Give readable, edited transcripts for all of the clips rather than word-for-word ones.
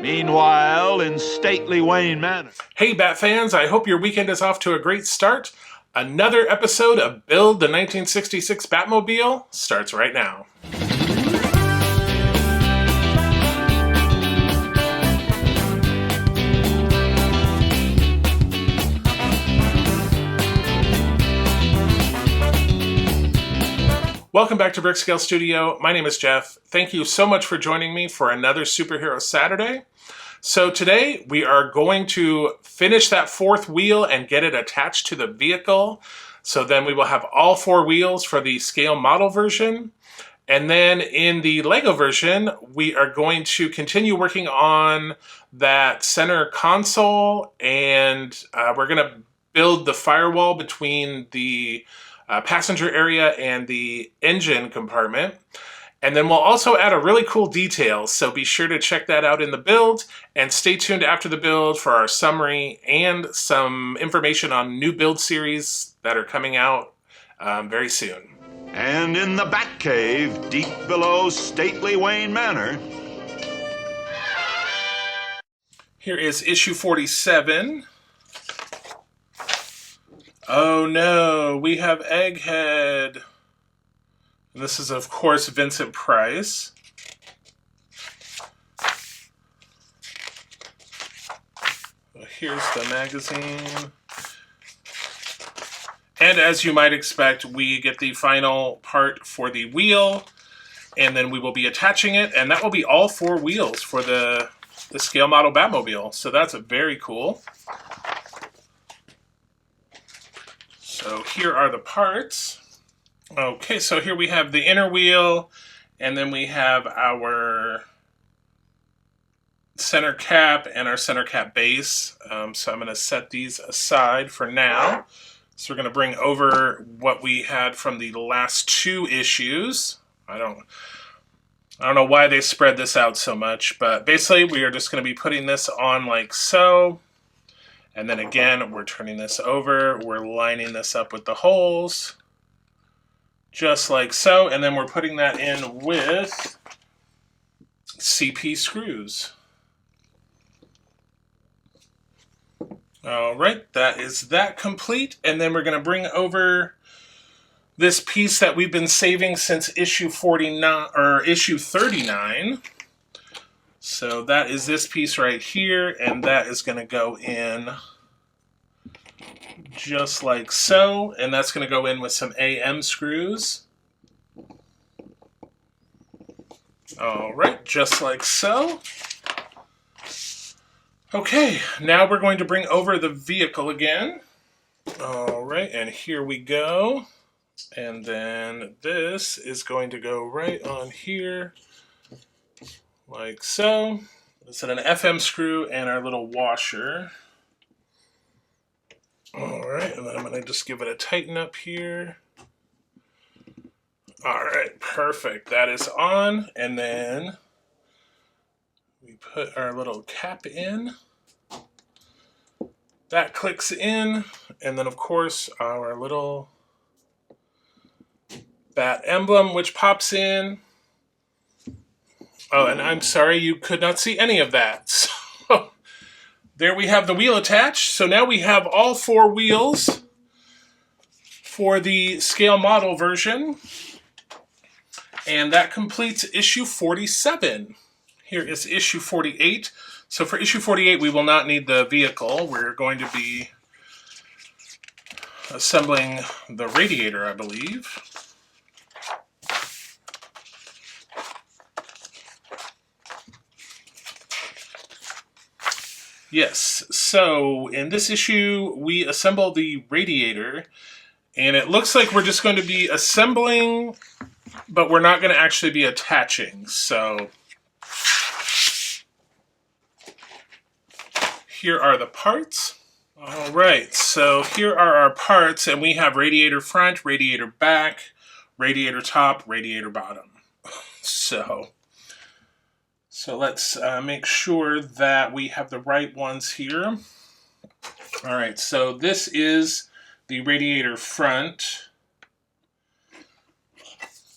Meanwhile, in stately Wayne Manor. Hey Bat fans, I hope your weekend is off to a great start. Another episode of Build the 1966 Batmobile starts right now. Welcome back to Brickscale Studio. My name is Jeff. Thank you so much for joining me for another Superhero Saturday. So today we are going to finish that fourth wheel and get it attached to the vehicle. So then we will have all four wheels for the scale model version. And then in the LEGO version, we are going to continue working on that center console, and we're going to build the firewall between the passenger area and the engine compartment. And then we'll also add a really cool detail, so be sure to check that out in the build, and stay tuned after the build for our summary and some information on new build series that are coming out very soon. And in the Batcave, deep below stately Wayne Manor. Here is issue 47. Oh no, we have Egghead. This is, of course, Vincent Price. Here's the magazine. And as you might expect, we get the final part for the wheel, and then we will be attaching it, and that will be all four wheels for the scale model Batmobile. So that's very cool. So here are the parts. Okay, so here we have the inner wheel, and then we have our center cap and our center cap base. So I'm going to set these aside for now. So we're going to bring over what we had from the last two issues. I don't know why they spread this out so much, but basically we are just going to be putting this on like so. And then again, we're turning this over. We're lining this up with the holes. Just like so, and then we're putting that in with CP screws. All right, that is that complete, and then we're going to bring over this piece that we've been saving since issue 49 or issue 39. So that is this piece right here, and that is going to go in just like so, and that's going to go in with some AM screws. All right, just like so. Okay, now we're going to bring over the vehicle again. All right, and here we go. And then this is going to go right on here, like so. It's an FM screw and our little washer. All right, and then I'm going to just give it a tighten up here. All right, perfect. That is on, and then we put our little cap in. That clicks in, and then of course our little bat emblem, which pops in. Oh, and I'm sorry you could not see any of that. So there we have the wheel attached. So now we have all four wheels for the scale model version. And that completes issue 47. Here is issue 48. So for issue 48, we will not need the vehicle. We're going to be assembling the radiator, I believe. Yes, so in this issue, we assemble the radiator, and it looks like we're just going to be assembling, but we're not going to actually be attaching. So here are the parts. All right, so here are our parts, and we have radiator front, radiator back, radiator top, radiator bottom. So let's make sure that we have the right ones here. All right, so this is the radiator front.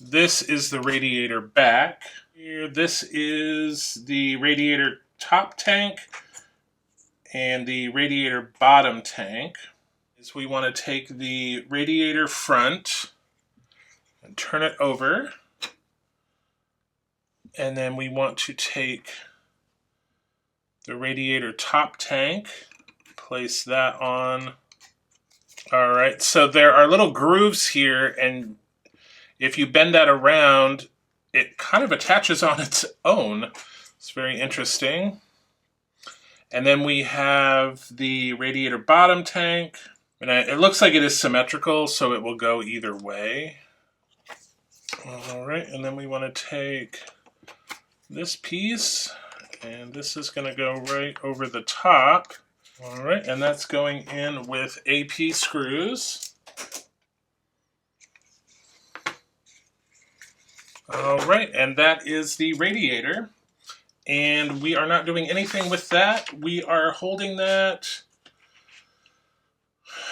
This is the radiator back. Here, this is the radiator top tank and the radiator bottom tank. Is we want to take the radiator front and turn it over. And then we want to take the radiator top tank, place that on. All right, so there are little grooves here, and if you bend that around, it kind of attaches on its own. It's very interesting. And then we have the radiator bottom tank. And it looks like it is symmetrical, so it will go either way. All right, and then we want to take this piece, and this is going to go right over the top. All right, and that's going in with AP screws. All right, and that is the radiator. And we are not doing anything with that. We are holding that.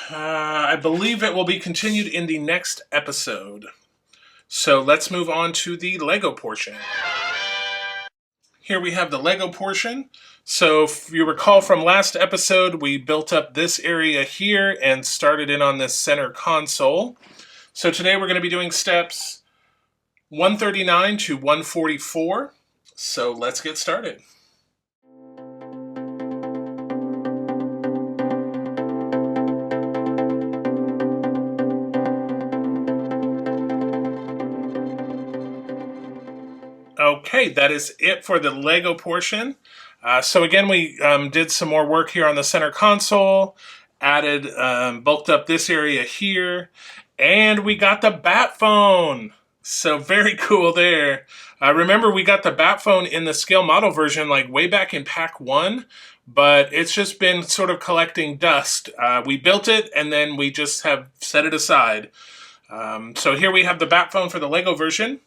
I believe it will be continued in the next episode. So let's move on to the Lego portion. Here we have the Lego portion. So if you recall from last episode, we built up this area here and started in on this center console. So today we're going to be doing steps 139 to 144. So let's get started. Okay, that is it for the Lego portion. So again, we did some more work here on the center console, added, bulked up this area here, and we got the Batphone. So very cool there. Remember, we got the Batphone in the scale model version like way back in pack 1, but it's just been sort of collecting dust. We built it and then we just have set it aside. So here we have the Batphone for the Lego version.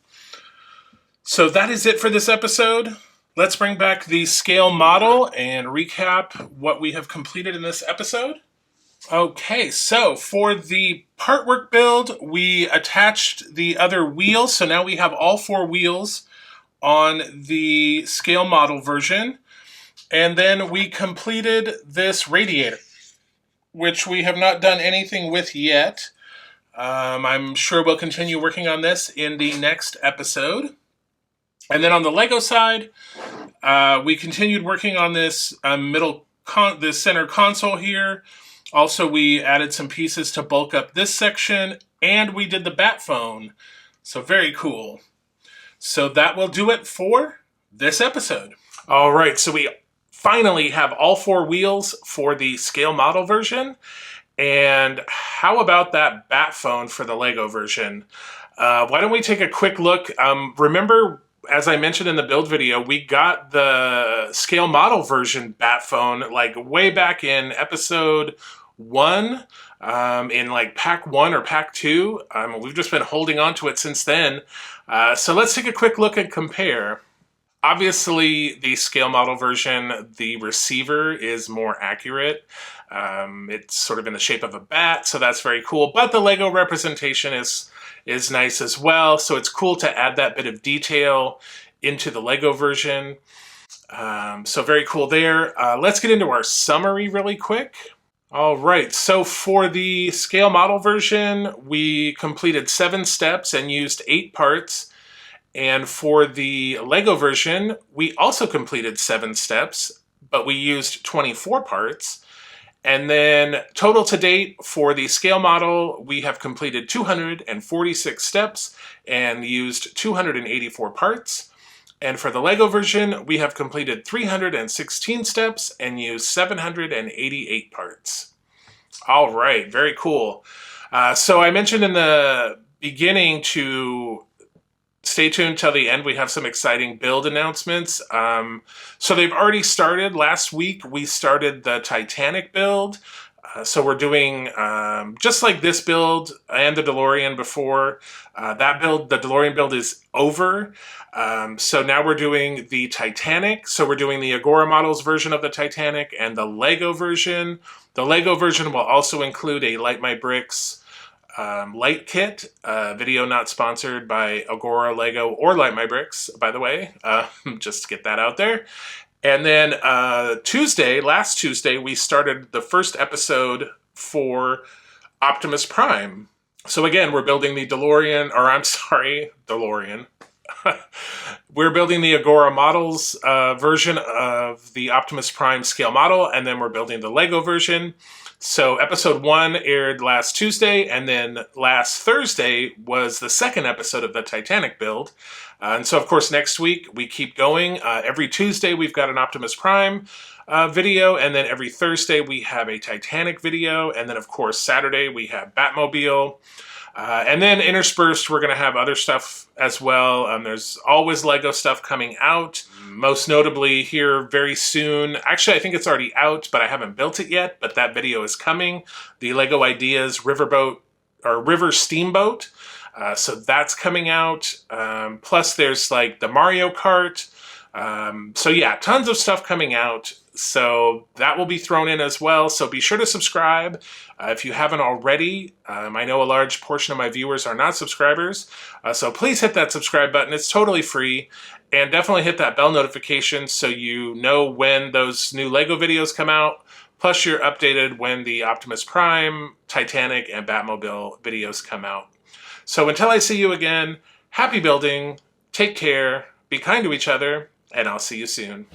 So that is it for this episode. Let's bring back the scale model and recap what we have completed in this episode. Okay, so for the part work build, we attached the other wheels. So now we have all 4 wheels on the scale model version. And then we completed this radiator, which we have not done anything with yet. I'm sure we'll continue working on this in the next episode. And then on the Lego side, we continued working on this this center console here. Also, we added some pieces to bulk up this section, and we did the Batphone. So very cool. So that will do it for this episode. All right, so we finally have all 4 wheels for the scale model version. And how about that Batphone for the Lego version? Why don't we take a quick look? Remember, as I mentioned in the build video, we got the scale model version Batphone like way back in episode 1, in like pack 1 or pack 2. We've just been holding on to it since then. So let's take a quick look and compare. Obviously, the scale model version, the receiver is more accurate. It's sort of in the shape of a bat, so that's very cool. But the Lego representation is nice as well, so it's cool to add that bit of detail into the Lego version. So very cool there. Let's get into our summary really quick. All right, so for the scale model version, we completed 7 steps and used 8 parts. And for the Lego version, we also completed 7 steps, but we used 24 parts. And then total to date for the scale model, we have completed 246 steps and used 284 parts. And for the Lego version, we have completed 316 steps and used 788 parts. All right, very cool. So I mentioned in the beginning to stay tuned till the end. We have some exciting build announcements. So they've already started. Last week, we started the Titanic build. So we're doing, just like this build and the DeLorean before, that build, the DeLorean build is over. So now we're doing the Titanic. So we're doing the Agora Models version of the Titanic and the Lego version. The Lego version will also include a Light My Bricks light kit. Video not sponsored by Agora, Lego, or Light My Bricks, by the way. Just to get that out there. And then last Tuesday, we started the first episode for Optimus Prime. So again, we're building the DeLorean. We're building the Agora Models version of the Optimus Prime scale model, and then we're building the LEGO version. So episode 1 aired last Tuesday, and then last Thursday was the second episode of the Titanic build. And so, of course, next week we keep going. Every Tuesday we've got an Optimus Prime video, and then every Thursday we have a Titanic video, and then, of course, Saturday we have Batmobile. And then interspersed, we're going to have other stuff as well. There's always LEGO stuff coming out. Most notably here very soon. Actually, I think it's already out, but I haven't built it yet. But that video is coming. The LEGO Ideas River Steamboat. So that's coming out. Plus, there's like the Mario Kart. So yeah, tons of stuff coming out. So that will be thrown in as well. So be sure to subscribe if you haven't already. I know a large portion of my viewers are not subscribers. So please hit that subscribe button. It's totally free. And definitely hit that bell notification so you know when those new LEGO videos come out. Plus you're updated when the Optimus Prime, Titanic, and Batmobile videos come out. So until I see you again, happy building, take care, be kind to each other, and I'll see you soon.